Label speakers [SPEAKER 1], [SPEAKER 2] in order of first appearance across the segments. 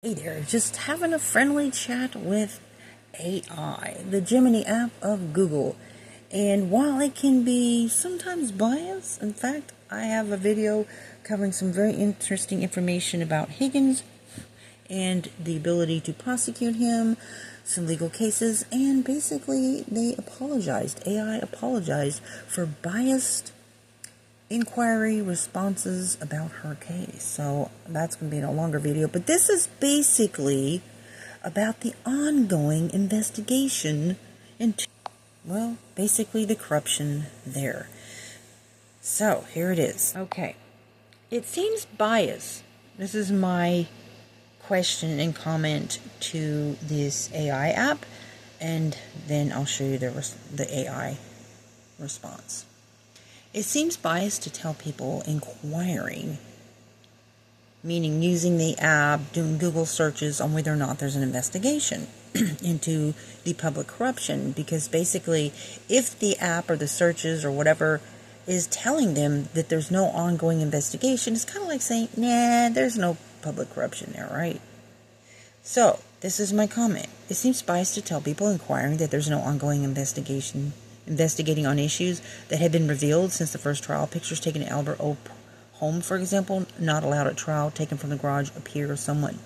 [SPEAKER 1] Hey there, just having a friendly chat with AI, the Gemini app of Google. And while it can be sometimes biased, in fact, I have a video covering some very interesting information about Higgins and the ability to prosecute him, some legal cases, and basically AI apologized for biased inquiry responses about her case. So that's going to be in a longer video, but this is basically about the ongoing investigation into, well, basically the corruption there. So here it is. Okay. It seems biased. This is my question and comment to this AI app, and then I'll show you the AI response. It seems biased to tell people inquiring, meaning using the app, doing Google searches on whether or not there's an investigation into the public corruption, because basically if the app or the searches or whatever is telling them that there's no ongoing investigation, it's kind of like saying, nah, there's no public corruption there, right? So this is my comment. It seems biased to tell people inquiring that there's no ongoing investigating on issues that had been revealed since the first trial. Pictures taken at Albert O. home, for example, not allowed at trial, taken from the garage, appear someone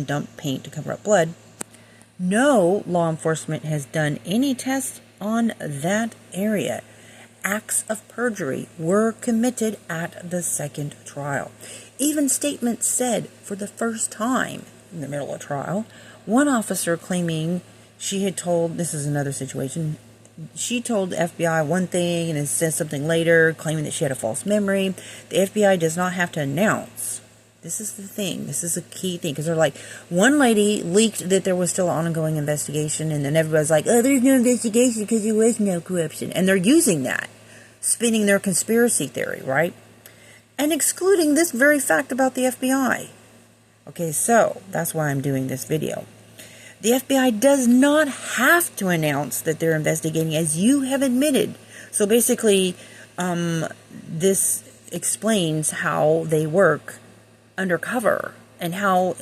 [SPEAKER 1] dumped paint to cover up blood. No law enforcement has done any tests on that area. Acts of perjury were committed at the second trial. Even statements said for the first time in the middle of trial. One officer claiming she had told, this is another situation, she told the FBI one thing and then said something later, claiming that she had a false memory. The FBI does not have to announce. This is the thing. This is a key thing. Because they're like, one lady leaked that there was still an ongoing investigation, and then everybody's like, oh, there's no investigation because there was no corruption. And they're using that, spinning their conspiracy theory, right? And excluding this very fact about the FBI. Okay, so that's why I'm doing this video. The FBI does not have to announce that they're investigating, as you have admitted. So basically, this explains how they work undercover and how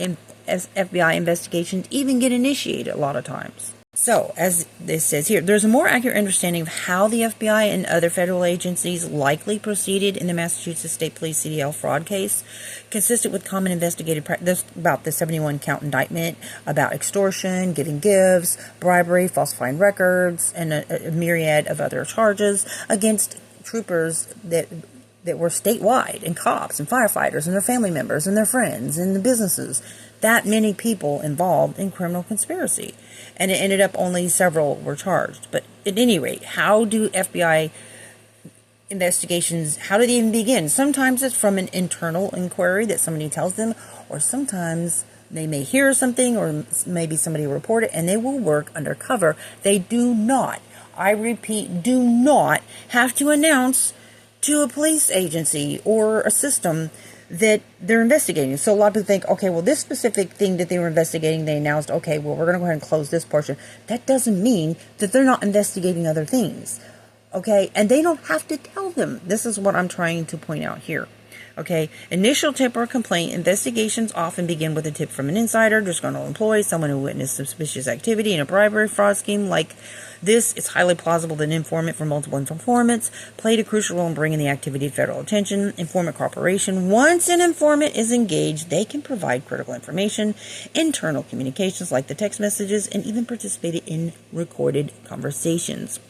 [SPEAKER 1] FBI investigations even get initiated a lot of times. So, as this says here, there's a more accurate understanding of how the FBI and other federal agencies likely proceeded in the Massachusetts State Police CDL fraud case, consistent with common investigative practice about the 71-count indictment, about extortion, giving gifts, bribery, falsifying records, and a myriad of other charges against troopers that were statewide, and cops and firefighters and their family members and their friends and the businesses. That many people involved in criminal conspiracy. And it ended up only several were charged. But at any rate, how do FBI investigations, how do they even begin? Sometimes it's from an internal inquiry that somebody tells them, or sometimes they may hear something, or maybe somebody will report it, and they will work undercover. They do not, I repeat, do not have to announce to a police agency or a system that they're investigating. So a lot of people think, okay, well, this specific thing that they were investigating, they announced, okay, well, we're going to go ahead and close this portion. That doesn't mean that they're not investigating other things. Okay, and they don't have to tell them. This is what I'm trying to point out here. Okay, initial tip or complaint. Investigations often begin with a tip from an insider, disgruntled employee, someone who witnessed suspicious activity in a bribery fraud scheme like this. It's highly plausible that an informant from multiple informants played a crucial role in bringing the activity to federal attention. Informant cooperation. Once an informant is engaged, they can provide critical information, internal communications like the text messages, and even participate in recorded conversations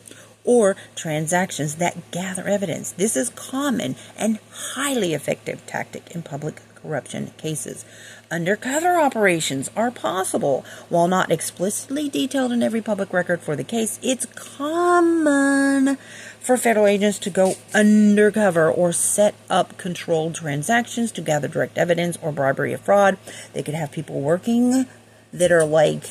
[SPEAKER 1] or transactions that gather evidence. This is common and highly effective tactic in public corruption cases. Undercover operations are possible. While not explicitly detailed in every public record for the case, it's common for federal agents to go undercover or set up controlled transactions to gather direct evidence or bribery or fraud. They could have people working that are like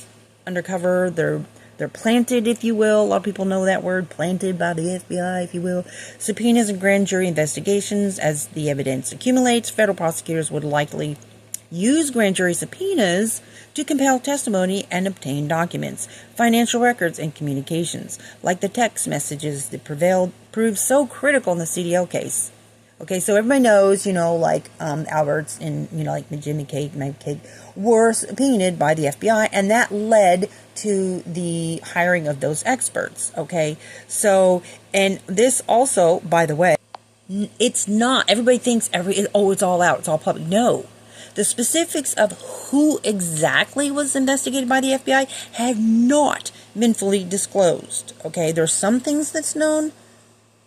[SPEAKER 1] undercover. They're planted, if you will. A lot of people know that word, planted by the FBI, if you will. Subpoenas and grand jury investigations. As the evidence accumulates, federal prosecutors would likely use grand jury subpoenas to compel testimony and obtain documents, financial records, and communications, like the text messages that proved so critical in the CDL case. Okay, so everybody knows, like Alberts and, like Jimmy Cake, Meg Cake were subpoenaed by the FBI, and that led to the hiring of those experts. Okay, so, and this also, by the way, it's not, everybody thinks it's all out, it's all public. No. The specifics of who exactly was investigated by the FBI have not been fully disclosed. Okay, there's some things that's known,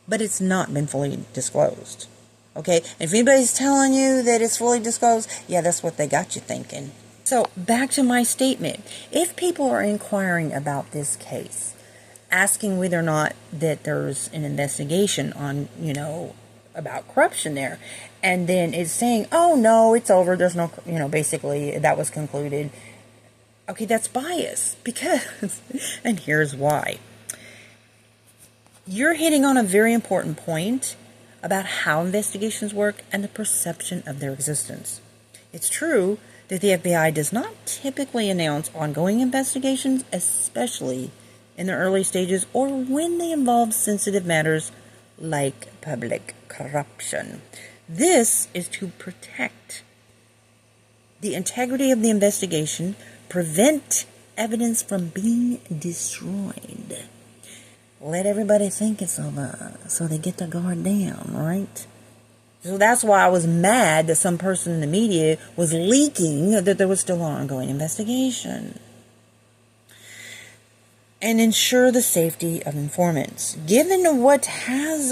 [SPEAKER 1] but it's not been fully disclosed. Okay, and if anybody's telling you that it's fully disclosed, yeah, that's what they got you thinking. So, back to my statement. If people are inquiring about this case, asking whether or not that there's an investigation on, about corruption there, and then it's saying, oh, no, it's over, there's no, basically, that was concluded. Okay, that's bias, because, and here's why. You're hitting on a very important point about how investigations work and the perception of their existence. It's true that the FBI does not typically announce ongoing investigations, especially in the early stages or when they involve sensitive matters like public corruption. This is to protect the integrity of the investigation, prevent evidence from being destroyed. Let everybody think it's over, so they get their guard down, right? So that's why I was mad that some person in the media was leaking that there was still an ongoing investigation. And ensure the safety of informants. Given what has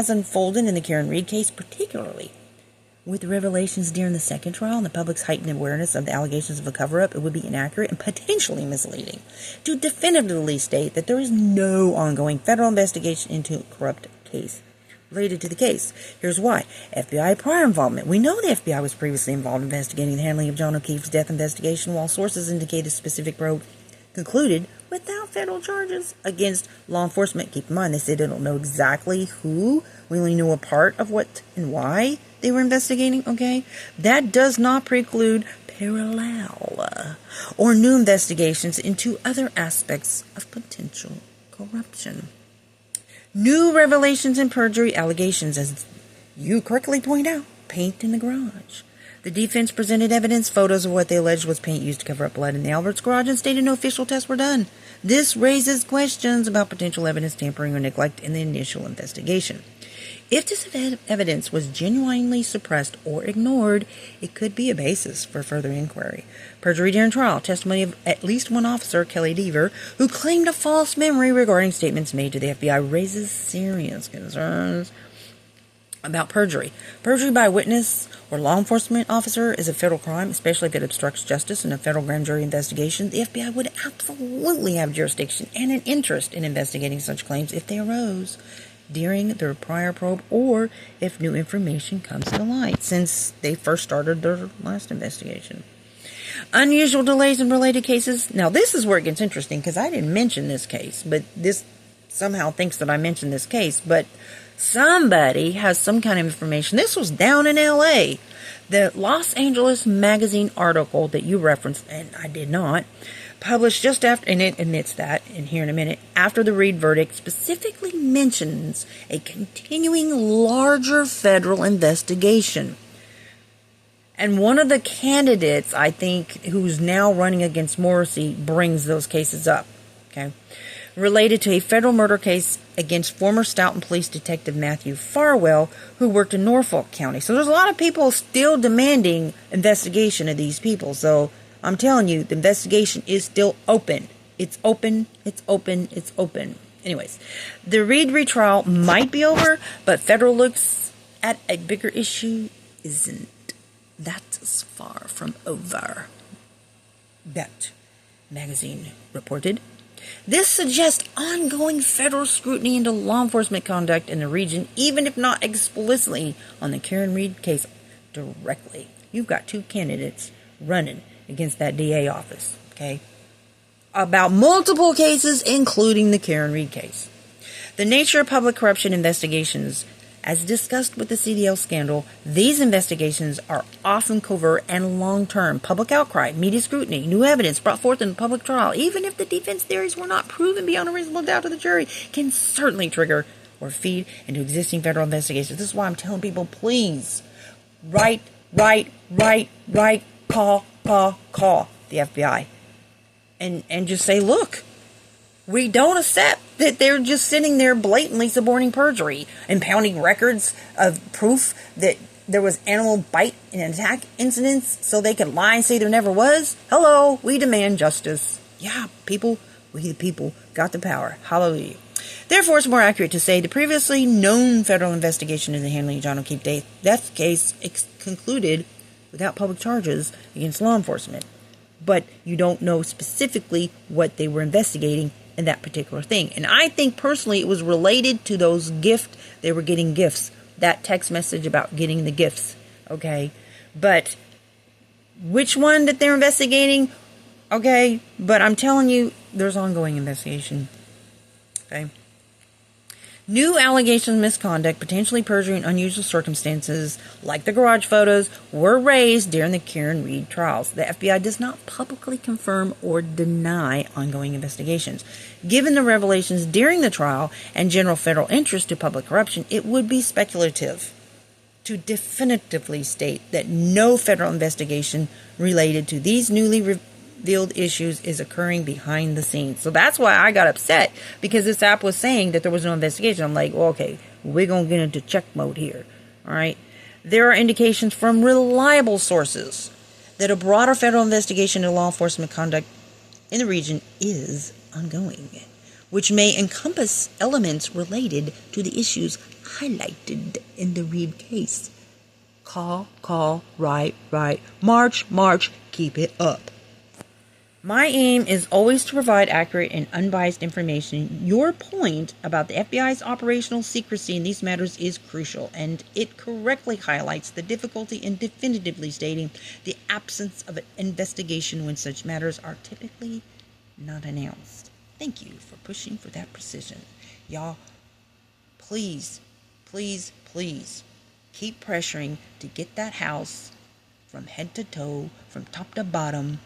[SPEAKER 1] unfolded in the Karen Read case, particularly with the revelations during the second trial and the public's heightened awareness of the allegations of a cover-up, it would be inaccurate and potentially misleading to definitively state that there is no ongoing federal investigation into a corrupt case related to the case. Here's why. FBI prior involvement. We know the FBI was previously involved in investigating the handling of John O'Keefe's death investigation, while sources indicate a specific probe concluded without federal charges against law enforcement. Keep in mind, they said they don't know exactly who. We only know a part of what and why they were investigating, okay? That does not preclude parallel or new investigations into other aspects of potential corruption. New revelations and perjury allegations, as you correctly point out, paint in the garage. The defense presented evidence, photos of what they alleged was paint used to cover up blood in the Alberts garage, and stated no official tests were done. This raises questions about potential evidence tampering or neglect in the initial investigation. If this evidence was genuinely suppressed or ignored, it could be a basis for further inquiry. Perjury during trial. Testimony of at least one officer, Kelly Deaver, who claimed a false memory regarding statements made to the FBI, raises serious concerns about perjury. Perjury by a witness or law enforcement officer is a federal crime, especially if it obstructs justice in a federal grand jury investigation. The FBI would absolutely have jurisdiction and an interest in investigating such claims if they arose during their prior probe or if new information comes to light since they first started their last investigation. Unusual delays in related cases. Now, this is where it gets interesting because I didn't mention this case, but this somehow thinks that I mentioned this case, but somebody has some kind of information. This was down in L.A. The Los Angeles Magazine article that you referenced, and I did not, published just after, and it admits that in here in a minute, after the Read verdict, specifically mentions a continuing larger federal investigation. And one of the candidates, I think, who's now running against Morrissey, brings those cases up, okay? Related to a federal murder case against former Stoughton Police Detective Matthew Farwell, who worked in Norfolk County. So there's a lot of people still demanding investigation of these people. So I'm telling you, the investigation is still open. It's open, it's open, it's open. Anyways, the Read retrial might be over, but federal looks at a bigger issue isn't. That's far from over. That magazine reported. This suggests ongoing federal scrutiny into law enforcement conduct in the region, even if not explicitly on the Karen Read case directly. You've got two candidates running against that DA office, okay? About multiple cases, including the Karen Read case. The nature of public corruption investigations, as discussed with the CDL scandal, these investigations are often covert and long-term. Public outcry, media scrutiny, new evidence brought forth in public trial, even if the defense theories were not proven beyond a reasonable doubt to the jury, can certainly trigger or feed into existing federal investigations. This is why I'm telling people, please, write, call the FBI. And just say, look, we don't accept that they're just sitting there blatantly suborning perjury, impounding records of proof that there was animal bite and attack incidents so they could lie and say there never was. Hello, we demand justice. Yeah, people, we the people got the power. Hallelujah. Therefore, it's more accurate to say the previously known federal investigation into the handling of John O'Keefe death case concluded without public charges against law enforcement. But you don't know specifically what they were investigating in that particular thing. And I think personally it was related to those they were getting gifts. That text message about getting the gifts. Okay. But which one that they're investigating? Okay. But I'm telling you, there's ongoing investigation. Okay. New allegations of misconduct, potentially perjury in unusual circumstances, like the garage photos, were raised during the Karen Read trials. The FBI does not publicly confirm or deny ongoing investigations. Given the revelations during the trial and general federal interest to public corruption, it would be speculative to definitively state that no federal investigation related to these newly revealed issues is occurring behind the scenes. So that's why I got upset, because this app was saying that there was no investigation. I'm like, well, okay, we're going to get into check mode here. All right. There are indications from reliable sources that a broader federal investigation into law enforcement conduct in the region is ongoing, which may encompass elements related to the issues highlighted in the Read case. Call, write, march, keep it up. My aim is always to provide accurate and unbiased information. Your point about the FBI's operational secrecy in these matters is crucial, and it correctly highlights the difficulty in definitively stating the absence of an investigation when such matters are typically not announced. Thank you for pushing for that precision. Y'all, please keep pressuring to get that house from head to toe, from top to bottom,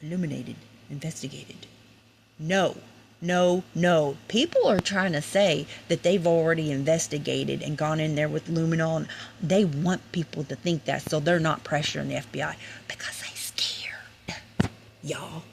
[SPEAKER 1] illuminated, investigated. No. People are trying to say that they've already investigated and gone in there with luminol, and they want people to think that, so they're not pressuring the FBI because they're scared. Y'all.